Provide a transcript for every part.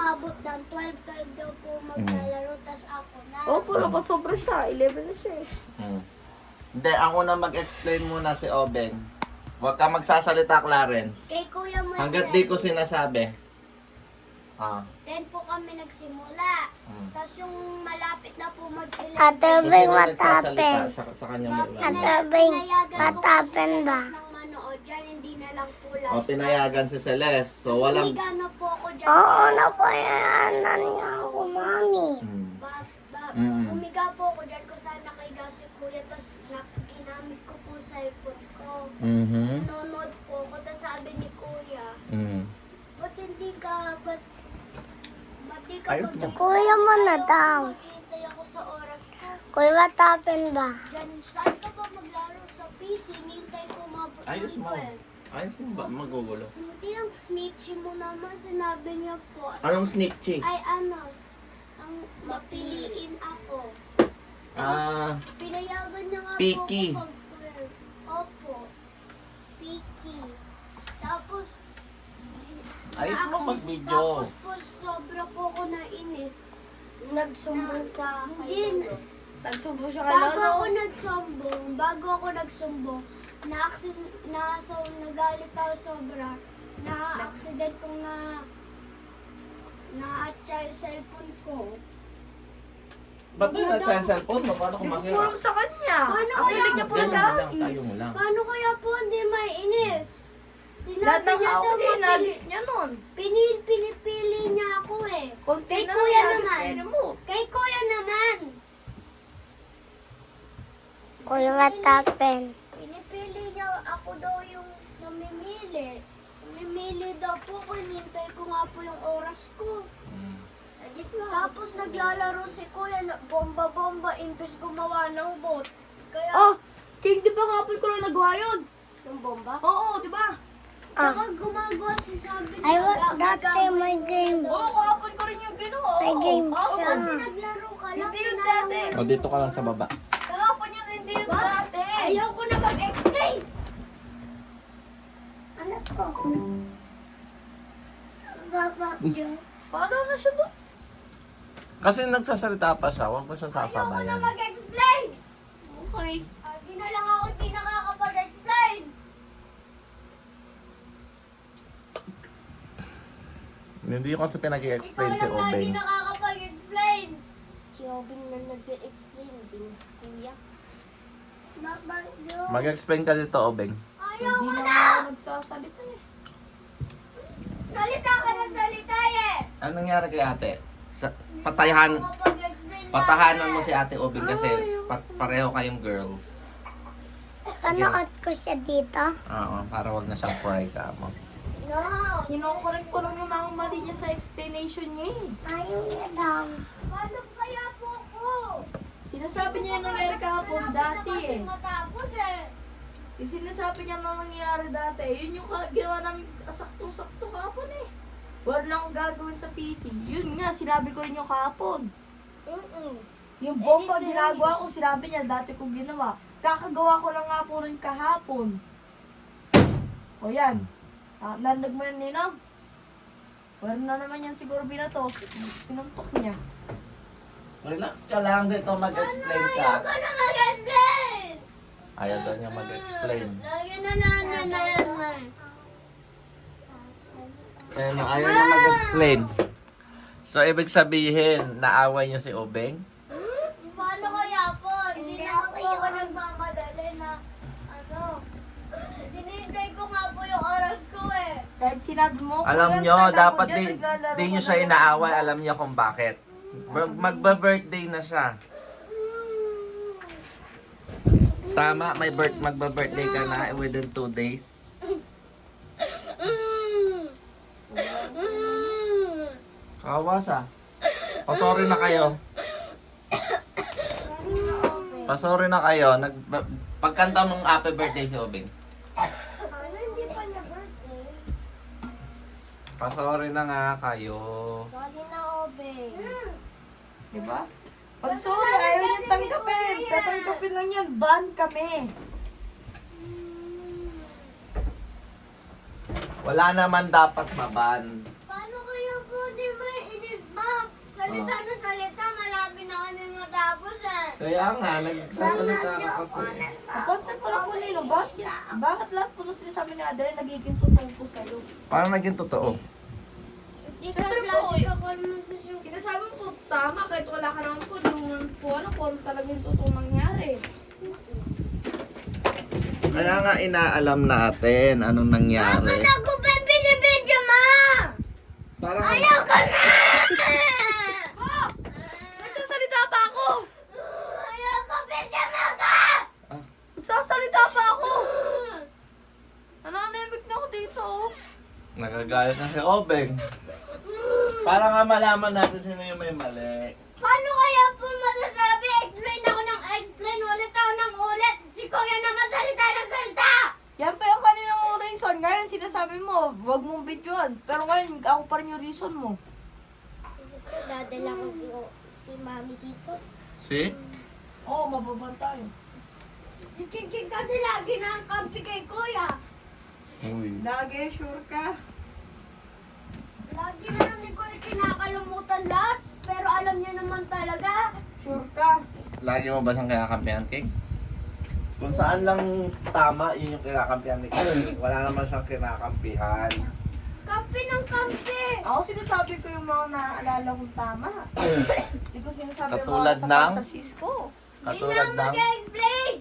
umabot ng 12 kayo daw po maglalaro, tas ako na. Oh, puro ko sobra siya. 11 na siya eh. Hindi, ang unang mag-explain muna si Obeng. Huwag ka magsasalita, Clarence. Kay Kuya Marcel. Hanggat di ko sinasabi. 10 po kami nagsimula. Tas yung malapit na po mag-11. Ate Kung Bing, sino what nagsasalita happened? sa kanya muna. Ate Bing, what happened ba? Nang manood dyan, hindi na lang po last. O, pinayagan si Celeste. So, walang... Humiga na po ako dyan. Oo, napayanan niya ako, mami. Humiga po ako dyan kung saan nakahiga si Kuya. Tas ginamit ko po cellphone ko. Nanonood po ako. Tas sabi ni Kuya, ba't hindi ka, ba't di ka Ayos mo. Kuya mo na daw. Maghihintay ako sa oras ko. Kuya, what happened ba? Dyan, saan ka ba maglaro sa PC? Hintay ko mabot ng Ayos mo. 12. Ayos mo ba? Magugulo. Hindi, ang snitchy mo naman. Sinabi niya po. Anong snitchy? Ay, ano, ang mapiliin ako. Pinayagan niya nga Picky. po ako pag 12. Opo. Picky. Tapos, Ayos mo mag-video. Tapos po, sobra po ako nainis. Nagsumbong sa Hindi. Nagsubo siya Bago ako nagsumbong, nagalit ako sobra. Na-accident kong na-atcha yung cellphone ko. Ba't doon na siya yung cellphone mo? Paano kung masira? Puro sa kanya. Paano Ang kaya? galing niya puro Tayo mo lang, guys. tayo mo lang. Paano kaya po hindi may inis? Lahat Sinabi ng niya ako daw niya, inagis niya nun. pinipili niya ako eh. Konti Kay na Kuya lang inagis naman. niya mo. Kay Kuya naman. Kuya, what happened? Pinipili niya ako daw yung namimili. Namimili daw po, hinintay ko nga po yung oras ko. Tapos naglalaro si Kuya na bomba-bomba imbes gumawa ng bot. Kaya, Oh, King, di ba kapon ko lang nagawa yun? yung bomba? Oo, di ba? Saka gumagawa si sabi I want that in my game. Oo, kahapon ko rin yung ginawa. May Oo, games kahapon. siya. Kasi naglaro ka lang, Hindi yung sinayang dati. mo. O, dito ka lang sa baba. Kahapon yun, hindi yung dati. Ayaw ko na mag-explain. Ano to? Baba, Joe. Paano na siya ba? Kasi nagsasalita pa siya, huwag mo siya Ayaw ko na sasabayan. mag-explain. Okay. Hindi na lang ako hindi nakakapag-explain. Hindi ko kasi pinag-i-explain si Ikaw lang lagi Obeng. nakakapag-explain. Si Obeng na nag-explain, hindi mo si Kuya. Baba, Joe. Mag-explain ka dito, Obeng. Ayaw Hindi ko na na! ako nagsasalita eh. Salita ka ng salita eh! Anong nangyari kay ate? Patayahan, Makapag-explain patahanan mo si ate Obeng kasi pareho kayong girls. Panood ko siya dito. Oo, para wag na siyang pray ka mo. No! Kinokorek ko lang yung mga mali niya sa explanation niya eh. Ayaw niya daw. Paano kaya po ko? Sinasabi niya yung nangyari kahapon dati eh. Matapos eh! Yung sinasabi niya na nangyari dati, yun yung ginawa namin saktong-sakto kahapon eh. Wala lang akong gagawin sa PC. Yun nga, sinabi ko rin yung kahapon. Yung bomba ginagawa ko, sinabi niya dati kong ginawa. Kakagawa ko lang nga po nun kahapon. O yan. Nandag mo yan, Ninong. Wala na naman yan siguro binato. Sinuntok niya. Relax ka lang dito, mag-explain ka. Ayaw ko na mag-explain! Ayaw daw niya mag-explain. Lagi na yan. Ayun, ayaw niya mag-explain. So, ibig sabihin, naaway niyo si Obeng? Paano kaya po? Hindi Hindi na ako po ako yun. nagmamadali na Hinintay ko nga po yung oras ko eh. Kahit sinabi mo, Alam "Kulang nyo, tagal mo dapat dyan, di naglalaro nyo ka siya na lang." inaaway. Alam niya kung bakit. Magba-birthday na siya. Tama, magba-birthday ka na within 2 days. Kawa siya. Pasorry na kayo. Pasorry na kayo. Pagkanta mong happy birthday si Obeng. Ano, hindi pa niya birthday? Pasorry na nga kayo. Sorry na, Obe. Diba? Pag sorry, ayaw niya tanggapin. Tatanggapin lang yan, ban kami. Wala naman dapat maban. Paano kaya po di may Salita na salita, malapit na kami matapos eh. Kaya nga, nagsasalita ka kasi. Ang concept ko lang po nilo, bakit lahat po nung sinasabi ni Adele nagiging totoo po sa'yo? Paano naging totoo? Hindi ka Siyempre lang po, eh. ako naman kasi. Sinasabi mo po tama kahit wala ka naman po, di mo po alam kung ano talaga yung totoo nangyari. Kaya nga inaalam natin anong nangyari. Ako pa yung binibidyo mo! Parang Ayoko na! Nagsasalita pa ako! Ayoko, bidyo mo ka! Nagsasalita pa ako! Nananahimik na ako dito. nagagalit na si Obeng. Para nga malaman natin sino yung may mali. Paano kaya po masasabi? Explain ako ng explain, ulit ako ng ulit. Si Kuya naman salita ng salita! Yan pa yung kaninang reason. Ngayon sinasabi mo, wag mong videoan. Pero ngayon, ako pa rin yung reason mo. Dadala ko si Mami dito. Si? Oo, mababantay. Si King kasi lagi na ang kampi kay Kuya. Uy. Lagi, sure ka. Lagi na lang si Kuya kinakalimutan lahat. Pero alam niya naman talaga. Sure ka. Lagi mo ba siyang kinakampihan, King? Kung saan lang tama, yun yung kinakampihan ni King. Wala naman siyang kinakampihan. Kampi ng kampi. Ako sinasabi ko yung mga naaalala kong tama. Hindi ko sinasabi yung Katulad mga sa ng? fantasies ko. Hindi Katulad na ng... mag-explain.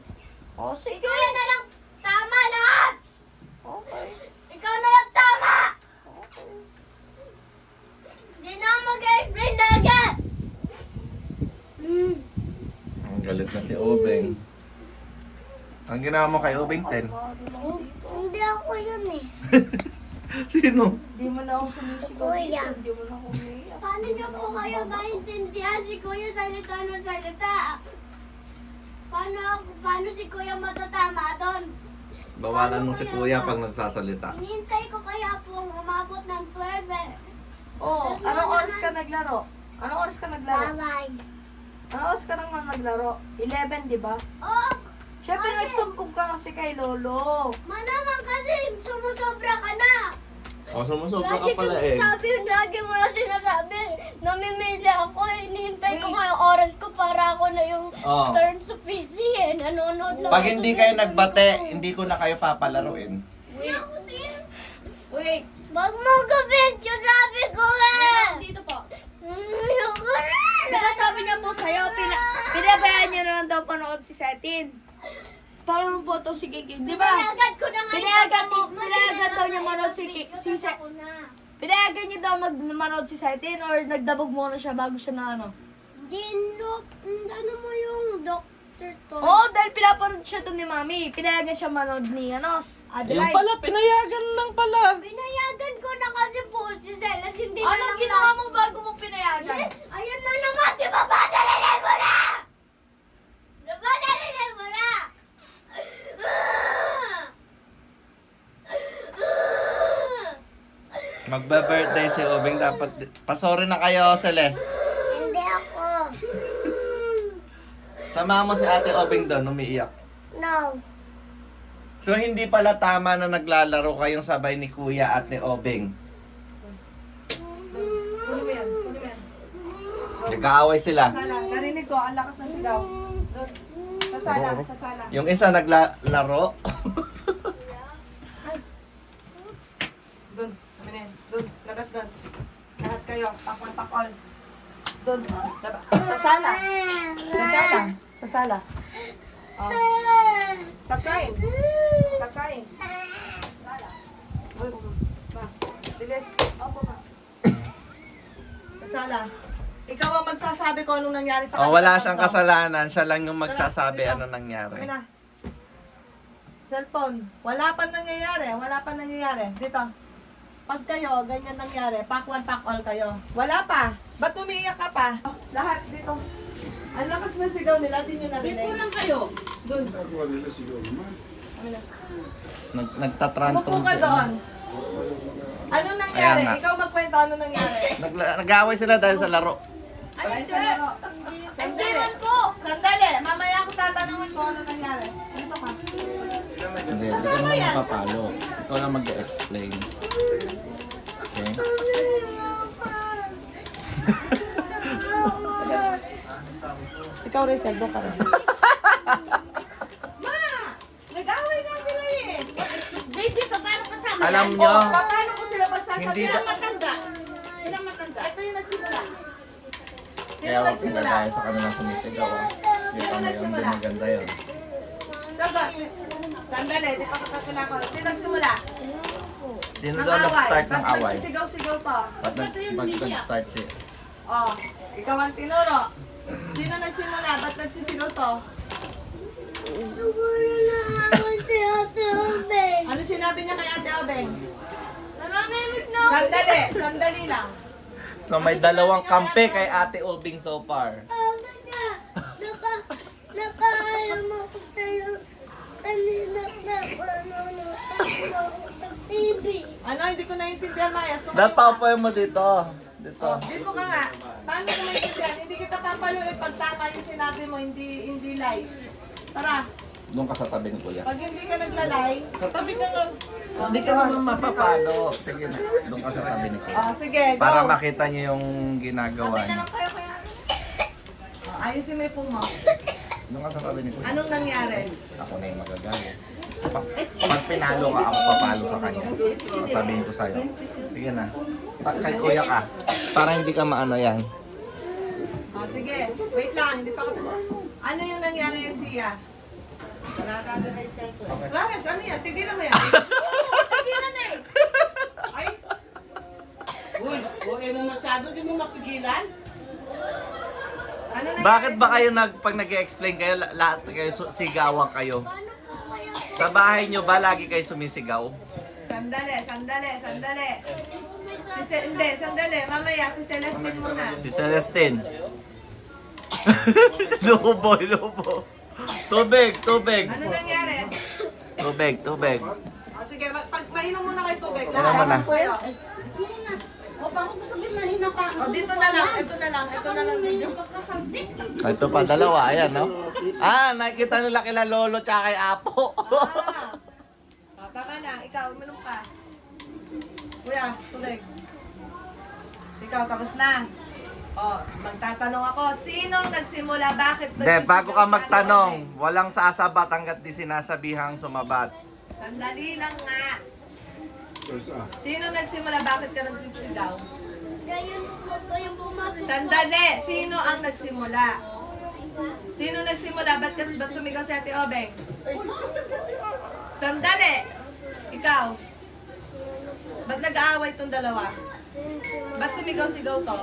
O, Si sige. Kuya na lang tama lahat. Okay. Ikaw na lang tama. Okay. Hindi na ako mag-explain lagi. Ang galit na si Obeng. Ang ginawa mo kay Obeng, Ten? Hindi ako yun eh. Sino? Hindi mo na ako sumisigaw Kuya. dito. Hindi mo na ako umiiyak. Paano niyo po kayo maintindihan si Kuya salita ng salita? Paano si Kuya matatama doon? Bawalan mo si Kuya pag nagsasalita. Hinihintay ko kaya pong umabot ng 12 eh. Oh, anong oras ka naglaro? Anong oras ka naglaro? Bye-bye. Anong oras ka naman naglaro? 11, di ba? Oh, Siyempre, Kasi- nagsumpong ka kasi kay Lolo. manaman kasi sumusobra ka na. O, sumusobra ka Lagi ko pala eh. sinasabi, lagi mo na sinasabi. Namimili ako, hinihintay ko nga yung oras ko para ako na yung Oh. turn sa PC eh. Nanonood lang Pag ako hindi sa kayo cellphone nagbate, ko. hindi ko na kayo papalaruin. Hindi ako din. Wait, Wag mo ka-video, sabi ko eh. dito po. Ayoko na. Di ba sabi niya po sa'yo, pinabayaan niya na lang daw panood si Setin. Parang po to si Kiki. Di ba? Pinayagan ko na nga. Pinayagan daw niya manood si Setin. Pinayagan niya daw manood si Setin or nagdabog muna siya bago siya na ano? Ano mo yung Dr. to? Oo, dahil pinapanood siya doon ni Mami. Pinayagan siya manood ni Yung Adeline. pala, pinayagan lang pala. Pinayagan ko na kasi po si Zelas, hindi na Anong lang ginawa mo bago mo pinayagan? Ayun na naman, di ba ba narinig mo na? Di ba narinig mo na? Magba-birthday si Obeng, dapat... Pasori na kayo, Celeste. Hindi ako. Sama mo si Ate Obeng doon, umiiyak. No. So, hindi pala tama na naglalaro kayong sabay ni Kuya at ni Obeng. Kunin mo yan, kunin mo yan. Nag-aaway sila. Sala, narinig ko, ang lakas ng sigaw. Doon. Sa sala, sa sala. Yung isa naglalaro. Doon, amin doon, labas doon. Lahat kayo, takon. Doon, sa sala. Sa sala, sa sala. Oh. Stop crying. Stop crying. Sala. Uy, ma, bilis. Opo, ma. Sa sala. Ikaw ang magsasabi ko anong nangyari sa O, wala kanila siyang tatlo. kasalanan. Siya lang yung magsasabi Dito. ano nangyari. Amin na. Cellphone. Wala pa nangyayari. Dito. Pag kayo, ganyan nangyari, pack one, pack all kayo. Wala pa. Ba't umiiyak ka pa? Lahat dito. Ang lakas ng sigaw nila, di nyo narinig. Hindi lang kayo. Doon. Amin na. Nagtatrantong Umupo ka doon. Anong nangyari? Ayan nga. Ikaw magkwento ano nangyari. Nag-aaway sila dahil sa laro. Ay, sa laro. Sandali. po! Sandali. Mamaya ako tatanungin mo ano nangyari. Dito ka. Hindi, hindi ka naman mapapalo. Ikaw lang mag-explain. Okay? Rizal, doon ka rin. Ma! Nag-away nga sila eh. Wait, dito, paano kasama Alam yan? nyo, Oh, paano ko sila pagsasabi? Hindi Sila ka- matanda. Sila matanda. Ito yung nagsimula. Sino kaya wag nagsimula? pinagaya sa kanilang sumisigaw. Hindi Sino kami yung nagsimula? maganda yun. Sagot. Sandali, di pa katatuna ko. Sino nagsimula? Sino Ng daw away. nag-start ng Ba't away? nagsisigaw-sigaw to? Ba't nag-start si... Oh, ikaw ang tinuro. Sino nagsimula? Ba't nagsisigaw to? Siguro na ako si Ate Obeng. Ano sinabi niya kay Ate Obeng? Nananimik na Sandali, sandali lang. So may dalawang kampe kay Ate Obing so far. Sabi niya, nakaalam ako sa'yo. Kanina na panonood ako sa TV. Ano, hindi ko naiintindihan, Mayas. Dahil paupuin mo dito. Dito. Oh, dito ka nga. Paano ko maintindihan? Hindi kita papaluin pag tama yung sinabi mo, hindi lies. Tara, Doon ka sa tabi ni Kuya. pag hindi ka naglalay, Sa tabi ka nga. Hindi ka naman mapapalo. Sige na. Doon ka sa tabi ni Kuya. oh, sige, go. Para makita niyo yung ginagawa niya. Oh, ayusin mo yung pung mo. Doon ka sa tabi ni Kuya. Anong nangyari? Ako na yung magagalit. Pag pinalo ka, ako papalo sa kanya. Sabihin ko sa'yo. Sige na. Kay Kuya ka. Para hindi ka maano yan. Oh, sige. Wait lang, hindi pa ka Ano yung nangyari yung siya? Clarence, ano yan? Tigilan mo yan. Tigilan eh. Ay, Uy, buhay mo masyado, di mo mapigilan. ano nangyari? Bakit ba kayo pag nag-explain kayo, lahat kayo sigawan kayo? Paano po kaya Sa bahay nyo ba lagi kayo sumisigaw? Sandali. Hindi, sandali. Mamaya, si Celestine muna. Si Celestine. Lubo. Tubig. Ano nangyari? Tubig. O sige, pag mainom muna kayo tubig. Wala mo na. kayo. O, paano ko sabihin na hinapa ako? O dito na lang, ito na lang video. Pagkasandik. Ito pa, dalawa. Ayan, no? Nakikita nila kila Lolo tsaka kay Apo. O, tama na, ikaw, uminom ka. Kuya, tubig. Ikaw, tapos na. O, magtatanong ako, sinong nagsimula? Bakit Hindi, nagsisigaw bago ka sa magtanong, ano? walang sasabat hanggat di sinasabihang sumabat. Sandali lang nga. Sino nagsimula? Bakit ka nagsisigaw? Ngayon po to yung pumasok Sandali! Sino ang nagsimula? Sino nagsimula? Ba't sumigaw si Ate Obeng? Sandali! Ikaw. Ba't nag-aaway itong dalawa? Ba't sumigaw-sigaw to?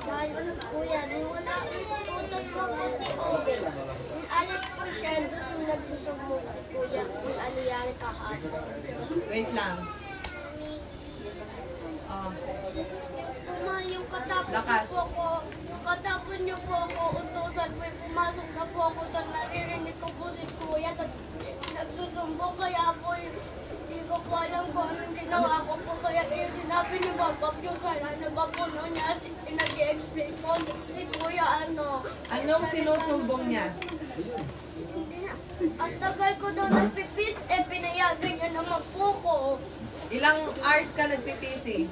Dahil kuya, nung wala, utos mo po si Obeng. Nung alas po siya, doon nagsusumbong si kuya kung ano yan kahapon. Wait lang. Oh. Yung katapos Lakas. niyo po ako, utusan po yung pumasok na po ako, tapos naririnig ko po si kuya, tapos nagsusumbong, kaya po hindi ko po alam kung anong ginawa ko po, kaya yung sinabi ni Papa Diyosan, ano ba po no niya, nag-i-explain po si kuya, Anong sinusumbong niya? hindi na, ang tagal ko daw nagpipis, pinayagan niya naman po ko. Ilang hours ka nagpipisi?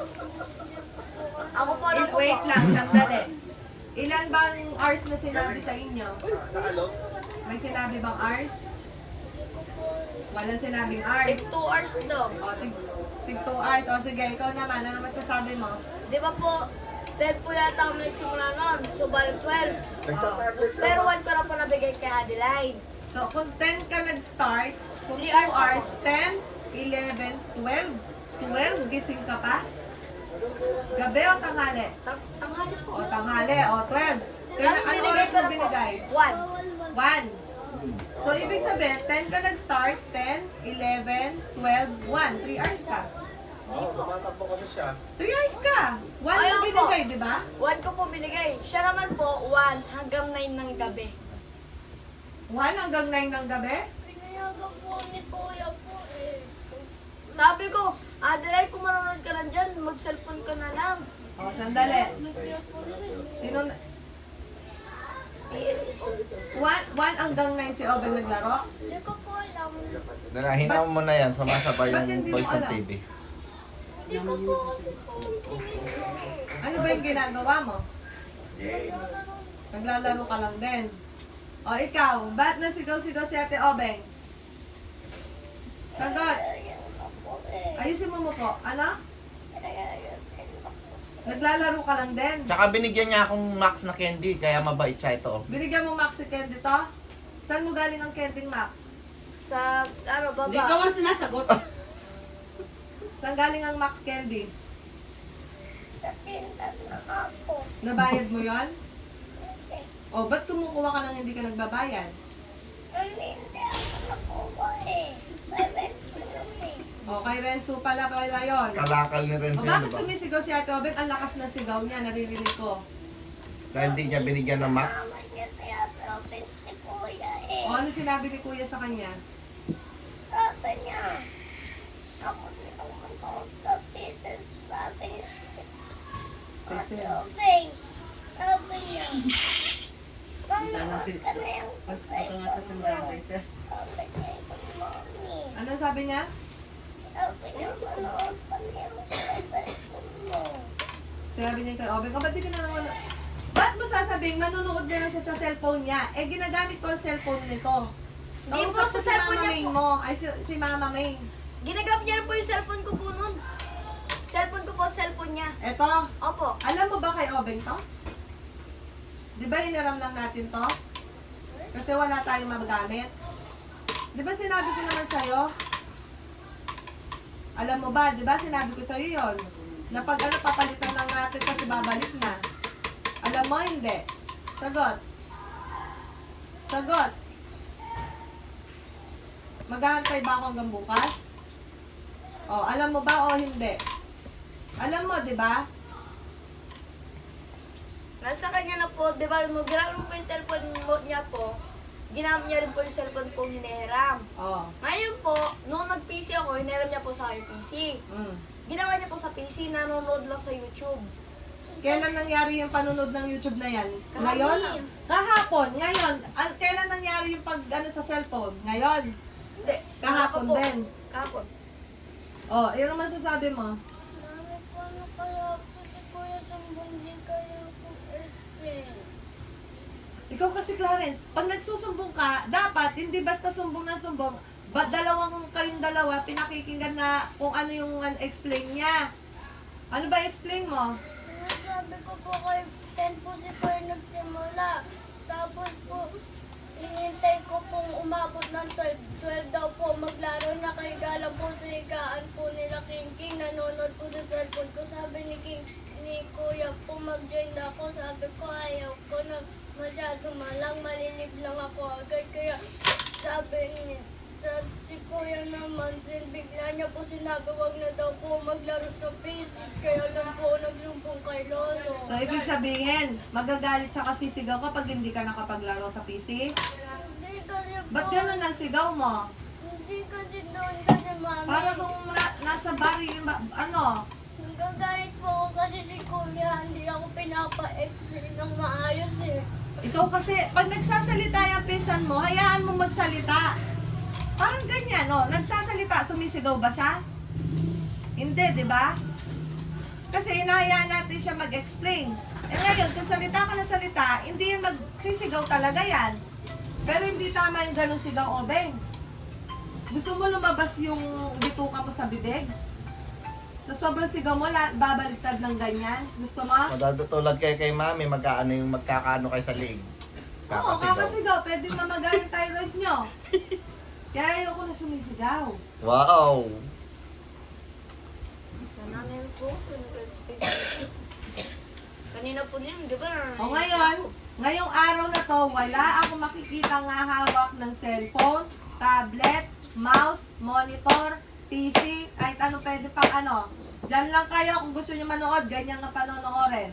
Ako po lang po. Wait lang, sandali. Ilan bang hours na sinabi sa inyo? May sinabi bang hours? Walang sinabing hours. 2 hours daw. O, tig 2 hours. O, sige, ikaw naman. Ano masasabi mo? Di ba po, 10 po yata ako nagsimula nun. So, balik 12. Pero 1 ko na po nabigay kay Adeline. So, kung 10 ka nag-start, kung 2 3 hours hours, 10, 11, 12. 12, gising ka pa? Gabi o tanghali? Tanghali po. O, tanghali. O, 12. Kaya Tapos ano binigay oras ko mo na po. binigay? 1. 1. So, ibig sabihin, 10 ka nag-start, 10, 11, 12, 1. 3 hours ka. 3 hours ka. 1 mo Ayaw po. binigay, di ba? 1 ko po binigay. Siya naman po, 1 hanggang 9 ng gabi. 1 hanggang 9 ng gabi? Pinayagan po ni kuya po Sabi ko, Adeline, kung marunod ka na dyan, mag-cellphone ka na lang. O, sandali. Sino na? PS po. 1 hanggang 9 si Obeng naglaro? Hindi ko po alam. Hinaw mo na yan, sumasabay Ba't yung hindi mo voice ng alam? TV. Hindi ko po kasi po tingin ko. Ano ba yung ginagawa mo? Naglalaro ka lang din. O, ikaw, ba't nasigaw-sigaw si Ate Obeng? Sagot. Ayusin mo po. Ano? Naglalaro ka lang din. Tsaka binigyan niya akong Max na candy, kaya mabait siya ito. Binigyan mo Max si candy to? Saan mo galing ang candy Max? Sa, Hindi ka baba. man sinasagot. Saan galing ang Max candy? Sa tinda na ako. Nabayad mo yon? O, ba't kumukuha ka nang hindi ka nagbabayad? Hindi ako nakuha eh. Bye-bye sumi. O, kay Renzo pala yon. Kalakal ni Renzo O, yan, bakit diba? sumisigaw si Ate Obeng? Ang lakas na sigaw niya, naririnig ko. Dahil hindi niya binigyan ng Max. Mama niya kaya open si kuya eh. O, ano sinabi ni Kuya sa kanya? Sabi niya, ako naman ako sa pieces. Sabi niya, Ate Obeng. Sabi niya, manood ka na yung sasay Ito nga sa tindahan, mo. sir. Sabi niya yung mommy. Anong sabi niya? Sabi niya, manood ka na yung sasay mo. Sinabi niya kay Obeng, o ba't di ka na naman... Ba't mo sasabing manonood na lang siya sa cellphone niya? Eh, ginagamit ko ang cellphone nito. Hindi po, Kausap ko sa si cellphone Mama niya Main po. mo. Ay, si Mama Main. Ginagamit niya rin po yung cellphone ko po nun. Cellphone ko po, cellphone niya. Eto, Opo. alam mo ba kay Obeng to? Di ba hiniram lang natin to? Kasi wala tayong magamit. Di ba sinabi ko naman sa'yo? Alam mo ba, di ba sinabi ko sa'yo yon? Na pag ano, papalitan lang natin kasi babalik na. Alam mo, hindi. Sagot. Sagot. Maghahantay ba ako hanggang bukas? O, alam mo ba o hindi? Alam mo, di ba? Nasa kanya na po, di ba, ginamit mo po yung cellphone mo niya po. Ginamit niya rin po yung cellphone po hinihiram. O. Ngayon po, nung nag-PC ako, hinihiram niya po sa akin PC. Mm. Ginawa niya po sa PC, nanonood lang sa YouTube. Kailan nangyari yung panunod ng YouTube na yan? Kahapon. Ngayon? Kahapon. Ngayon. Kailan nangyari yung pag ano sa cellphone? Ngayon. Hindi. Kahapon po. din. Kahapon. Oh, yun ang masasabi mo. Mami, paano kaya po si Kuya sumbong din kayo kung explain? Ikaw kasi Clarence, pag nagsusumbong ka, dapat hindi basta sumbong na sumbong. Dalawang kayong dalawa, pinakikinggan na kung ano yung explain niya. Ano ba explain mo? Sabi ko po kay 10 po si Kuya nagsimula. Tapos po, inintay ko pong umabot ng 12. 12 daw po maglaro na kay Gala po sa higaan po nila King King. Nanonood po sa cellphone ko. Sabi ni King, ni Kuya po mag-join na ako. Sabi ko ayaw ko na masyado malang. Malilib lang ako agad. Kaya sabi ni si Kuya naman, bigla niya po sinabi wag na daw po maglaro sa PC. Kaya lang po nagsumbong kay Lolo. So, ibig sabihin, magagalit siya kasi sigaw ka pag hindi ka nakapaglaro sa PC? Hindi kasi po. Ba't ganun ang sigaw mo? Hindi kasi doon kasi mami. Para kung nasa bar yung ano? Nagagalit po ako kasi si Kuya, hindi ako pinapa-explain ng maayos eh. Ikaw kasi, pag nagsasalita yung pinsan mo, hayaan mo magsalita. Parang ganyan, no? Nagsasalita, sumisigaw ba siya? Hindi, di ba? Kasi inahayaan natin siya mag-explain. Eh ngayon, kung salita ka na salita, hindi yan magsisigaw talaga yan. Pero hindi tama yung ganun sigaw, Obeng. Gusto mo lumabas yung bituka mo sa bibig? Sa sobrang sigaw mo, babaliktad ng ganyan? Gusto mo? Madadutulad kayo kay Mami, magkakaano kayo sa liig. Oo, Kakasigaw. kakasigaw. Pwede mamagaan yung thyroid nyo. Kaya ayoko na sumisigaw. Wow! Nananayin po. Kanina po din, di ba? O ngayong araw na to, wala ako makikita nga hawak ng cellphone, tablet, mouse, monitor, PC, kahit ano pwede pang ano. Diyan lang kayo kung gusto nyo manood, ganyan nga panonoorin.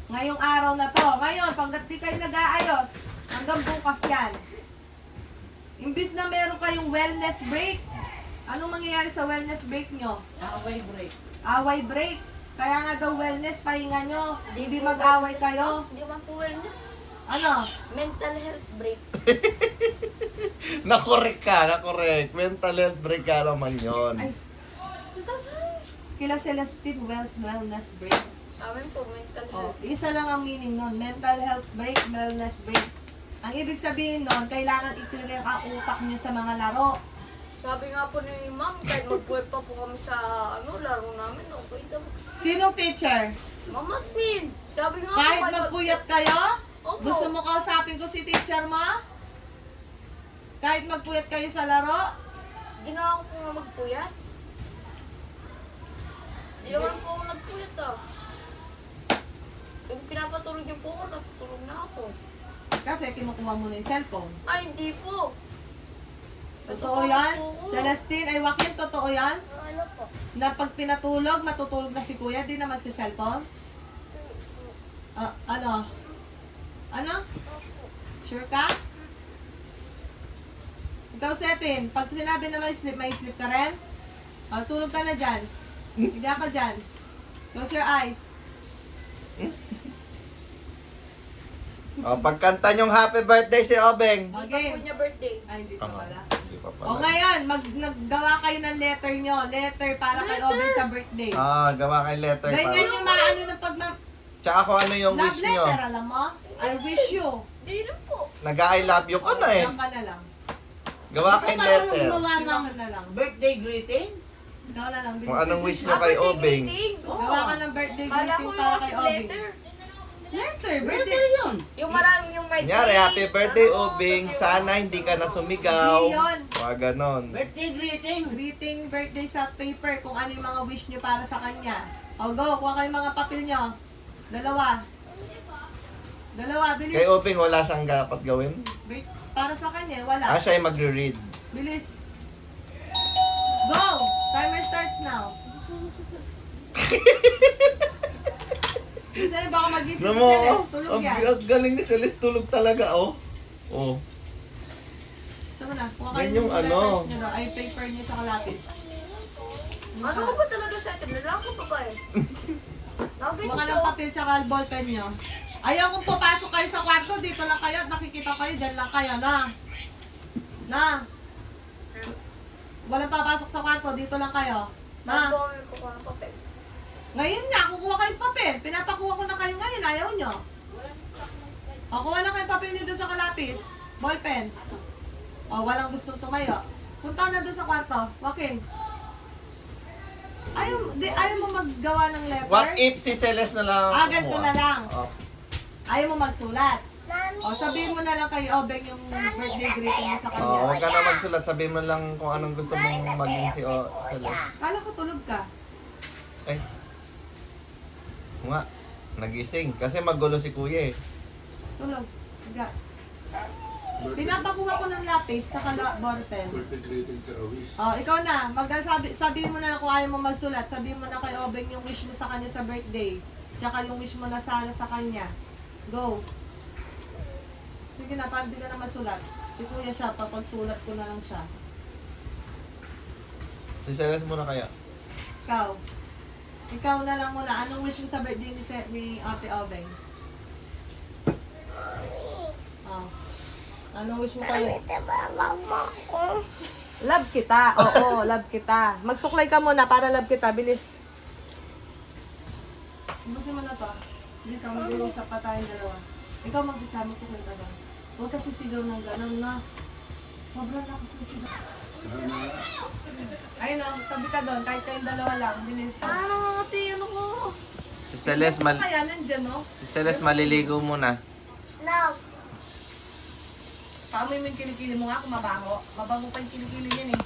Ngayong araw na to. Ngayon, pag di kayo nag-aayos, hanggang bukas yan. Imbis na meron kayong wellness break, anong mangyayari sa wellness break nyo? Away break. Away break. Kaya nga daw wellness, pahinga nyo. Hindi mag-away kayo. Hindi man po wellness. Ano? Mental health break. Nakorek ka, nakorek. Mental health break ka naman yun. Ay. Kila Celestine wellness break. Sa amin po, mental Oh, health. isa lang ang meaning nun. Mental health break, wellness break. Ang ibig sabihin nun, kailangan i-clear ang utak nyo sa mga laro. Sabi nga po ni ma'am, kahit magpuwet pa po kami sa laro namin, okay daw. Sinong teacher? Mama Smith, sabi nga Kahit po, magpuyat kayo? Opo. Gusto mo kausapin ko si teacher mo? Kahit magpuyat kayo sa laro? Ginawa ko po nga magpuyat. Hindi naman po ako nagpuyat Yung pinapatulog niyo po ako, natutulog na ako. Kasi kinukuha mo na yung cellphone. Ay, hindi po. Totoo yan? Celestine, ay Joaquin, totoo yan? Ano po? Na pag pinatulog, matutulog na si kuya, di na magsi-cellphone? Ano? Ano? Sure ka? Ikaw, Setin, pag sinabi na may sleep ka rin? Sulog ka na dyan. Higa ka dyan. Close your eyes. Pagkanta niyong happy birthday si Obeng. Hindi Okay. pa po niya birthday. Ay, hindi pa pala. Hindi pa O ngayon, naggawa kayo ng letter nyo. Letter para kay Oben sa birthday. Gawa kay letter Ganyan pa. yung maano ng Tsaka kung ano yung love wish niyo. letter, alam mo? I wish you. Hindi na po. Nag-I love you ka na eh. Diyan ka na lang. Gawa kay letter. Diyan ka na lang. Birthday greeting? Ikaw na lang. Kung anong wish niyo kay Obeng. Gawa ka ng birthday Kala greeting ko para yung kay Obeng. letter. Letter, birthday. Birthday yun. Yung maraming yung may Kunyari, happy birthday Ano, Obeng. kasi Sana hindi ka na sumigaw. Hindi yun. Mga ganon. Birthday greeting. Greeting birthday sa paper kung ano yung mga wish nyo para sa kanya. O go, kuha kayo mga papel nyo. Dalawa. Dalawa, bilis. Kay Obeng, wala siyang dapat gawin. Para sa kanya, wala. Siya yung magre-read. Bilis. Go! Timer starts now. Kasi baka magising si Alam mo, Celeste. Tulog ang yan. galing ni Celeste, tulog talaga, oh. Oh. So na, kuha Yan kayo yung ng ano. letters nyo daw. Ay, paper nyo tsaka lapis. Ano ko ba talaga sa atin? Lalaki pa ba eh? Nagay Kuha ka siya. ng papel tsaka ballpen nyo. Ayaw kung papasok kayo sa kwarto, dito lang kayo at nakikita kayo, dyan lang kayo, na. Na. Walang papasok sa kwarto, dito lang kayo. Na. Ano ko kukuha ng papel? Ngayon nga, kukuha kayong papel. Pinapakuha ko na kayo ngayon, ayaw nyo. O, kuha na kayong papel nyo doon sa kalapis. Ballpen. O, walang gustong tumayo. Punta na doon sa kwarto. Joaquin. Ayaw mo maggawa ng letter? What if si Celeste na lang ang Ganito kumuha? na lang. Oh. Ayaw mo magsulat. O, sabihin mo na lang kay Obeng yung birthday greeting mo sa kanya. Huwag ka na magsulat. Sabihin mo lang kung anong gusto mong maging si Celeste. Kala ko tulog ka. Eh. Oo nga. Nagising. Kasi magulo si kuya eh. Tulog. Higa. Pinapakuha ko ng lapis sa ballpen. Ikaw na. Sabihin mo na kung ayaw mo magsulat. Sabihin mo na kay Obeng yung wish mo sa kanya sa birthday. Tsaka yung wish mo na sana sa kanya. Go. Sige na, pag di ka na masulat. Si kuya siya, papagsulat ko na lang siya. Si Celeste muna kaya. Ikaw. Ikaw na lang muna. Anong wish mo sa birthday ni Ate Obeng? Oh. Anong wish mo kayo? Love kita. Oo, love kita. Magsuklay ka muna para love kita. Bilis. Busin mo na to. Dito, mag-uusap pa tayong dalawa. Ikaw mag-isa, magsuklay ka doon. Huwag ka sisigaw ng gano'n na. Sobrang lakas ng sigaw. Ayun o, tabi ka doon. Kahit kayong dalawa lang. Bilis. Ano mga ano ko? Si Celeste, Kaya nandyan, no? si Celeste maliligo muna. No. Paamoy mo yung kilikili mo nga kung mabaho. Mabango pa yung kilikili niyan eh.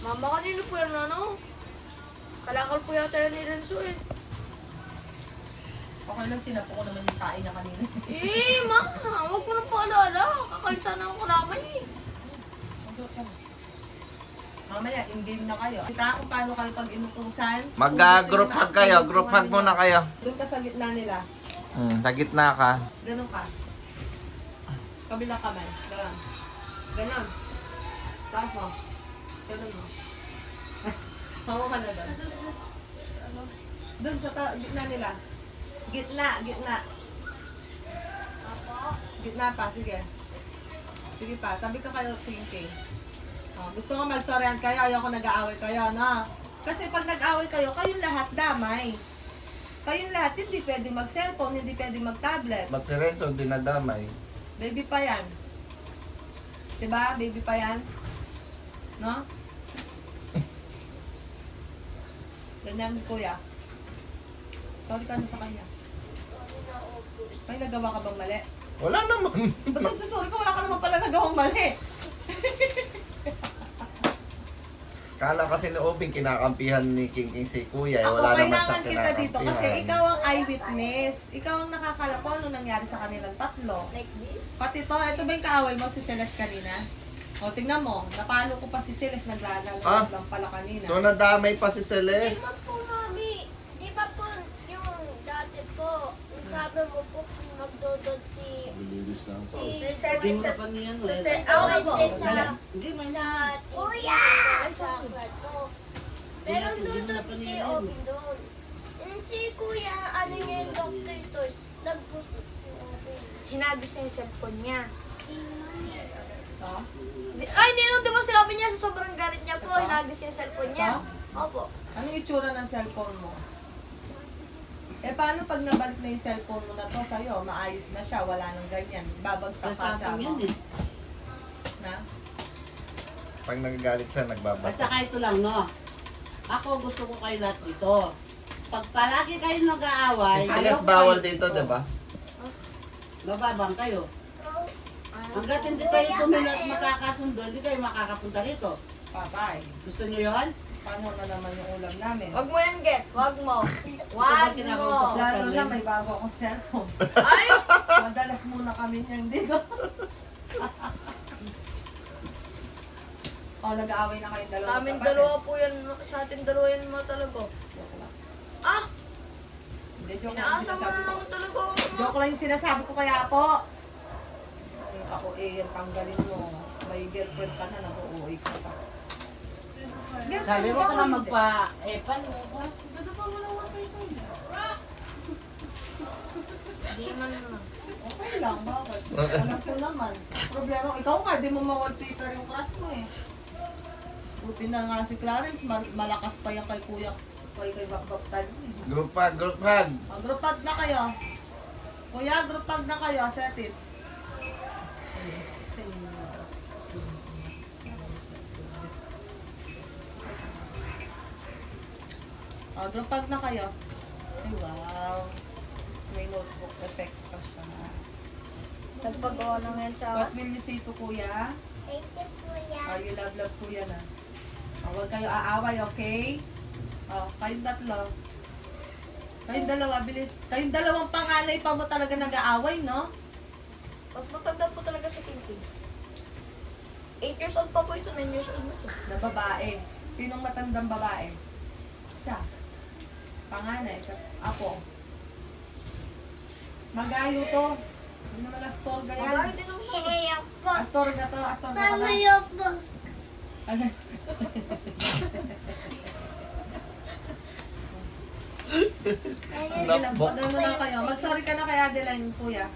Mama, kanino po yan ano? Kalakal po yata yan ni Renzo eh. Okay lang, sinapo ko naman yung tae niya kanina. Ma, huwag mo nang paalala. Kakain sana ako kalamay eh. Magsuot ka na. Mamaya, in-game na kayo. Kita kung paano kayo pag inutusan. Mag-group hug kayo. Group hug muna kayo. Doon ka sa gitna nila. Sa gitna ka. Ganon ka. Kabilang kamay. Ganon. Ganon. Taas mo. Ganon mo. Hawa ka na doon. Doon sa gitna nila. Gitna, gitna. Gitna pa, sige. Sige pa, tabi ka kayo thinking. Gusto ko magsorehan kayo, ayaw ko nag-aaway kayo, no? Kasi pag nag-aaway kayo, kayong lahat damay. Kayong lahat, hindi pwede mag-cellphone, hindi pwede mag-tablet. Ba't si Renzo dinadamay? Baby pa yan. Diba? Baby pa yan. No? Ganyan, kuya. Sorry ka na sa kanya. May nagawa ka bang mali? Wala naman. Ba't nagsusorry ka? Wala ka naman pala nagawang mali. Kala kasi ni Obing kinakampihan ni King si Kuya. Ako, Wala naman kailangan siya kita dito kasi kinakampihan. ikaw ang eyewitness. Ikaw ang nakakala ko ano nangyari sa kanilang tatlo. Like this? Pati to, ito ba yung kaaway mo si Celeste kanina? O, tingnan mo. Napalo ko pa si Celeste, naglalag Ah? lang pala kanina. So nadamay pa si Di ba Celeste. po, mami? Di ba po yung dati po, sabi mo po magdodod si Hindi mo na pa niyan. sa Hindi mo sa Kuya! Sa plato. Pero dudod si Obi doon. Yung si Kuya, ano niya yung doctor ito, nagpusot si Obi. Hinagis niya yung cellphone niya. Oh? Ay, ninong, di ba sinabi niya sa sobrang galit niya po, Ito? hinagis niya yung cellphone niya? Ito? Opo. Anong itsura ng cellphone mo? Eh, paano pag nabalik na yung cellphone mo na to sa'yo? Maayos na siya, wala nang ganyan. Babagsak pa siya Sasapang mo. yan eh. Na? Pag nagagalit siya, At nagbabato. saka ito lang, no? Ako gusto ko kayo lahat dito. Pag palagi kayo nag-aaway, Si Celeste bawal dito, diba? bababang kayo. Hanggat hindi kayo tumilo at makakasundo, hindi kayo makakapunta rito. Patay. Gusto nyo yun? Paano na naman yung ulam namin? Wag mo yan, Get. Wag mo. Wag mo. Lalo na may bago akong cellphone. Ay! Madalas muna kami niyan dito. Oh, nag-aaway na kayong dalawa. Sa amin dalawa po yan, sa atin dalawa yan mga talaga. Ah! Hindi, joke lang yung Inaasa mo sinasabi na ko. naman talaga. Joke lang yung sinasabi ko kaya po. Ako tanggalin mo. May girlfriend ka na, nag-uuwi ka pa. Sabi mo ka na magpa-epal. Hindi man naman. Okay lang, bakit? Alam ko naman. Problema, ikaw nga, di mo ma-wallpaper yung crush mo eh. Buti na nga si Clarence, malakas pa yan kay kuya, kay Bakbaktan. Group hug, group hug. Group hug na kayo. Kuya, group hug na kayo, set it. Group hug na kayo. Ay, wow. May notebook effect pa siya. Nagpagawa lang yan sa What will you say to kuya? Thank you, Kuya. You love kuya na. Huwag kayo aaway, okay? Kayong tatlo. Kayong dalawa, bilis. Kayong dalawang panganay pa mo talaga nag-aaway, no? Mas matanda po talaga si Pinky. 8 years old pa po ito, 9 years old na to. Na babae. Sinong matandang babae? Siya. Panganay. Sa apo. Magayo to. Hindi naman astorga yan. Magayo din naman to. Astorga to. Astorga ka na. Mamaya po. Ano? Sige lang, pag ano lang kayo. Mag-sorry ka na kay Adeline, kuya.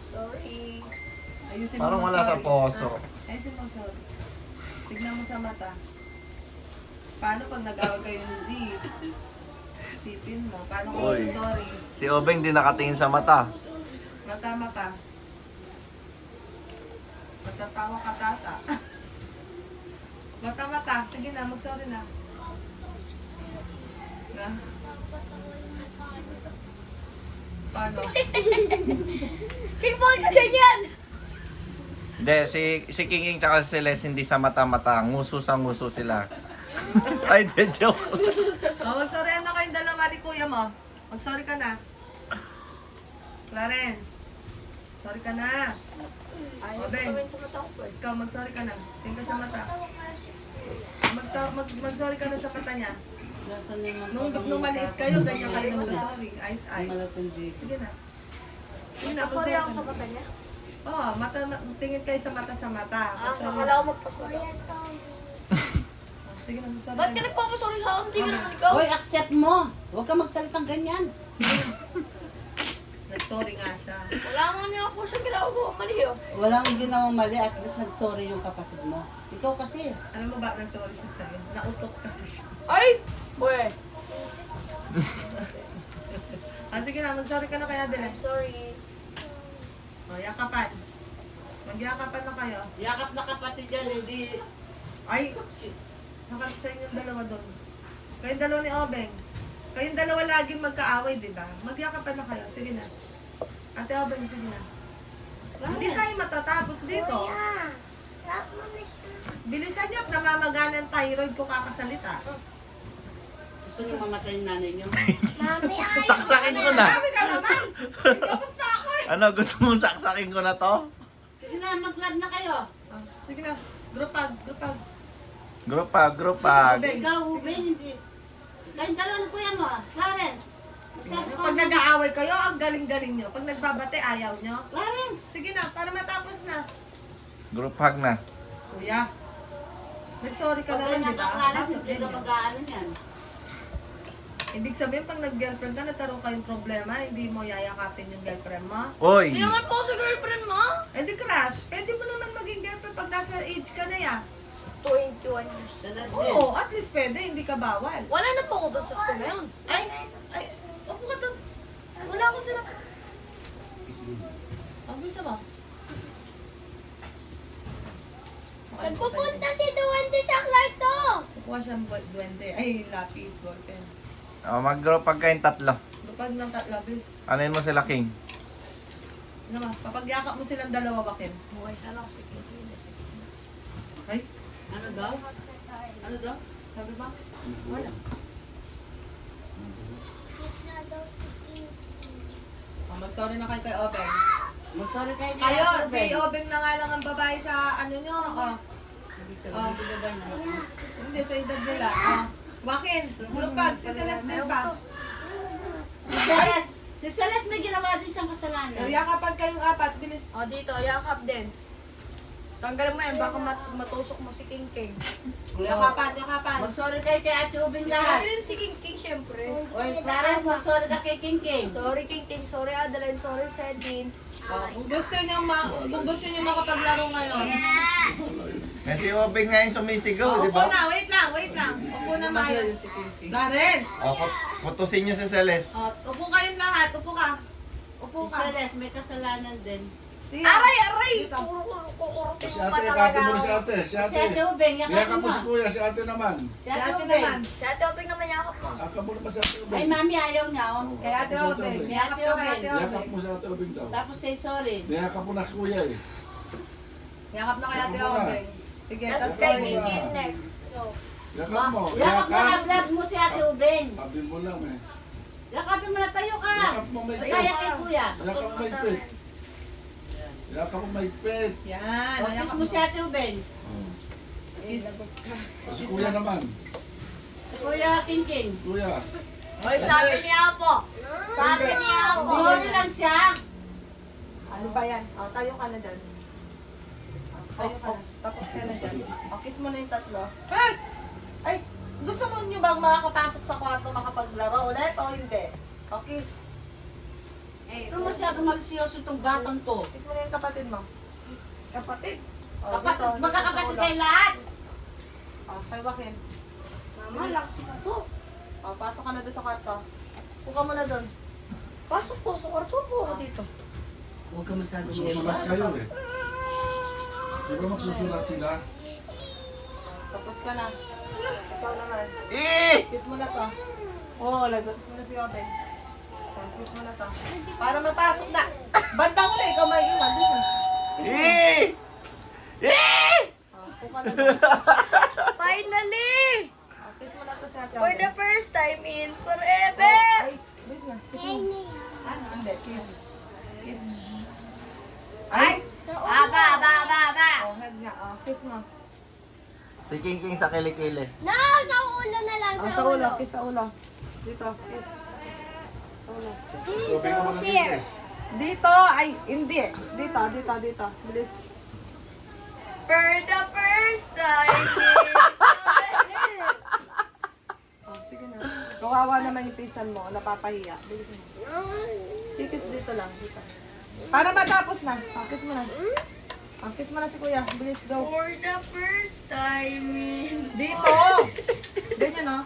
Sorry. Ayusin mo Parang wala sa mag-sorry. poso. Ayusin mo sorry. Tignan mo sa mata. Paano pag nag-awag kayo ni Z? Isipin mo. Paano kung Oy. sorry? Si Obing di nakatingin sa mata. Mata-mata. Matatawa ka tata. Mata-mata. Sige na, mag-sorry na. Na? Paano? King, bakit ka ganyan? Hindi, si King King tsaka si Celeste hindi sa mata-mata. Nguso sa nguso sila. Ay, de joke. Mag-sorry na kayong dalawa ni kuya mo. Mag-sorry ka na. Clarence. Sorry ka na. Ayaw ko Ben. gawin sa mata ko eh. Ikaw, mag-sorry ka na. Tingin ka sa mata. Mag-sorry ka na sa mata niya. Nasaan yung Nung maliit kayo, ganyan kayo nagsasorry. Ice. Malatindi. Sige na. Sige na, Sorry mag-sorry ako ka sa na. mata niya. Oo, tingin kayo sa mata sa mata. Mag-sorry. Akala ko magpasorry. Sige na, mag-sorry Ba't ka na. nagpapasorry sa akin? Hindi ka naman ikaw. Hoy, accept mo. Huwag ka magsalitang ganyan. Nag-sorry nga siya. Wala nga niya po siya ginagawa mali oh. Walang ginawang mali, at least nag-sorry yung kapatid mo. Ikaw kasi. Alam mo ba, nag-sorry siya sa'yo? Nautot kasi siya. Ay! Uy! Sige na, mag-sorry ka na kaya din. I'm sorry. O, yakapan. Magyakapan na kayo. Yakap na kapatid yan, hindi... Ay, saka sa inyong dalawa doon. Kayong dalawa ni Obeng. Kayong dalawa laging magkaaway, di ba? Magyakapan na kayo. Sige na. Ate Obeng, sige na. Hindi tayo matatapos dito. Kuya, rap mo na siya. Bilisan nyo at namamagana ang thyroid ko kakasalita. Gusto niyo mamatay yung nanay niyo. Mami, ay. Saksakin ko na. Sabi ka naman! Gamot na ako eh! Ano, gusto mo saksakin ko na to? Sige na, mag-lab na kayo. Sige na. Grupag, grupag. Grupag. Obeng. Ikaw, Ruben, hindi. Kayong dalawa ng kuya mo, Clarence. Masyado Yung ka pag nag-aaway kayo, ang galing-galing nyo. Pag nagbabate, ayaw nyo. Clarence! Sige na, para matapos na. Grupag na. Kuya, nag-sorry ka Pag naman, di ba? nagka-Clarence, Bakit hindi ka ganyan? mag-aano yan. Ibig sabihin, pag nag-girlfriend ka, nagkaroon kayong problema, hindi mo yayakapin yung girlfriend mo. Oy! Hindi naman po sa girlfriend mo. Eh di crush, pwede mo naman maging girlfriend pag nasa age ka na yan. 21 years. Sa last day. Oo, at least pwede, hindi ka bawal. Wala na po ako doon sa school na yun. Ay, upo ka doon. Wala akong sila. Ang bisa mo? Nagpupunta si Duwende sa Clarto. Kukuha siyang duwende. Ay, lapis, ballpen. Mag-grupag kayong tatlo. Lupag ng lapis. Anuin mo sila, King. Ano ba? Papagyakap mo silang dalawa, Wakin. Buhay siya lang. Sige. Ay, Ano daw? Ano daw? sabi ba? Wala. Mag-sorry na kayo kay Obeng. Mag-sorry kayo niya. Kayo, si Obeng na nga lang ang babae sa ano nyo. Oh. Hindi, sa edad nila. Oh. Wakin, Lupag, si Celeste pa. Si Celeste may ginawa din siyang kasalanan. Yakapan kayong apat, bilis. O, dito. Yakap din. Tanggalin mo yan. Baka matusok mo si King King. Yakapan. Mag-sorry kayo kay Ate Ubing Sorry lahat. rin si King King, syempre. Oy, Clarence, mag-sorry ka kay King King. Sorry King King. Sorry Adeline. Sorry Sedin. Kung gusto nyo makapaglaro ngayon. Eh, si Obeng nga yung sumisigaw, di Upo ba? na, wait lang. Upo na, Miles. Clarence. O, putusin nyo si Celeste. Upo kayong lahat, upo ka. Upo Si ka. Celeste may kasalanan din. Siya. Aray! Dito. Kukurutin Si mo pa ate, talaga yakapin mo na si ako. ate. Si Si Ate ate. Ubing, yakap Yakap mo. mo si kuya, si ate naman. Si Si Ate ate Ubing. naman. Si Ate Oping naman yakap mo. Yakap mo naman si ate Ubing. Ay, mami, ayaw niya, oh. Kay Ate Obeng. Yakap ka kay Ate Yakap Obeng. mo si ate Ubing daw. Tapos say sorry. Yakap mo na si kuya eh. Yakap na kay Ate Yakap mo na. Obeng. Sige, Tapos tas kay sorry. King King next. So, Yakap mo. Yakap mo na, vlog mo si Ate Ubing. Tabi mo lang eh. Yakapin mo na tayo ka. Yakap mo may Kaya pit. kay kuya. Yakap mo may pit. Yakap mo may pit. Yan. O, kiss yakap mo si Ate Ubing. Si kuya naman. Si Kuya King King. Kuya. Oy, sabi ni Apo. Sabi ni Apo. Sorry lang siya. Ano ba yan? O, tayo ka na dyan. Tayo ka na. Tapos ka na dyan. O, kiss mo na yung tatlo. Ay, gusto mo nyo bang makakapasok sa kwarto makapaglaro ulit o hindi? O, kiss. Ito masyadong malisyoso itong batang to. Kiss mo na yung kapatid mo. Kapatid. O, Kapatid, dito, dito magkakapatid sa ulo. kayo lahat. O, kay Joaquin. Mama, lakas mo to. O, pasok ka na doon sa kwarto. Puka mo na doon. Pasok po sa kwarto po ako dito. Huwag ka masyadong Susulat kayo eh. Di ba magsusulat sila? Tapos ka na. Ikaw naman. Kiss mo na to. Oo, lagot. Kiss mo na si Oben. Kiss mo na to. Para mapasok na. Bandang uli, ikaw may iwan. Bisa. Kiss mo. Puka na doon. Finally! Kiss mo na to si Ate For Oben. the first time in forever! Ay, bis na. Kiss mo. Ano? Hindi, kiss. Kiss. Ay! Oh, head nga. Oh, kiss mo. Si King King sa kilikili. No, sa ulo na lang. Oh, sa ulo. Kiss sa ulo. Dito, kiss. Sa ulo. So, bigyan mo ng English. Dito! Ay, hindi. Dito. Bilis. For the first time in forever! Oh, sige na. Kawawa naman yung pisan mo. Napapahiya. Bilis mo. Kikis dito lang. Dito. Para matapos na. Oh, kiss mo na. Oh, kiss mo na si kuya. Bilis, go. For the first time in... Dito! Ganyan, no?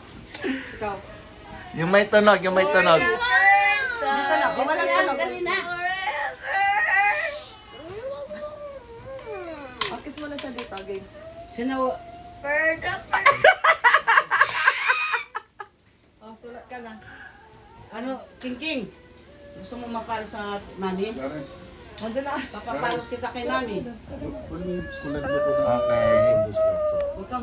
Ikaw. Yung may tunog. For the first Dito lang. O, walang tanong. Dali na. Kiss mo na siya dito, game. Sino? Oh, sulat ka na. Ano, King? Gusto mo mapalo sa mami? Clarence, Nandun na. Papapalos kita kay mami. kunin mo yung kulad mo po. Okay. Huwag kang